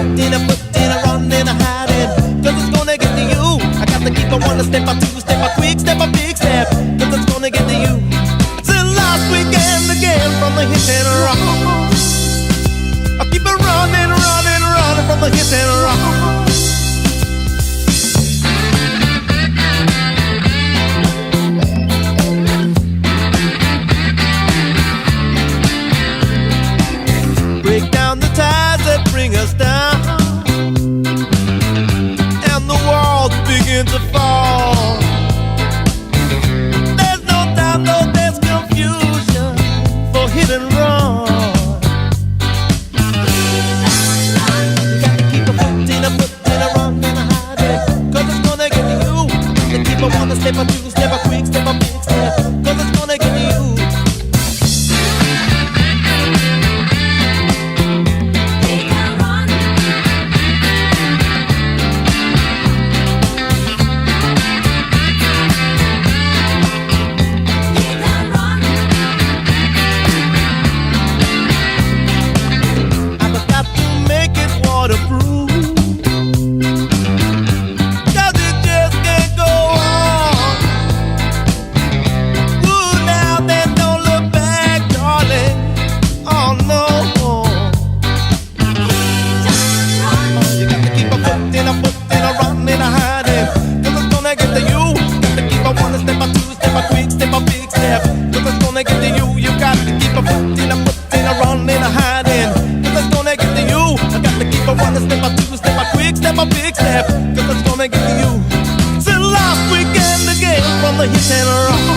foot in a run and a hiding, 'cause it's gonna get to you. I got to keep a one, a step, a two, step, a quick step, a big step, 'cause it's gonna get to you. Till last weekend again from the hit and run. I keep it running, running, running from the hit and run. Break down the ties that bring us down, and the walls begin to fall. There's no doubt, no, there's confusion for hit and run. You got to keep a foot in a run and a hide it, 'cause it's gonna get to you. And keep a one, a step, a two, step, a quick step, a big step, 'cause it's gonna get to you. Step a big step, 'cause it's gonna get to you. Till last weekend again from the hit and run.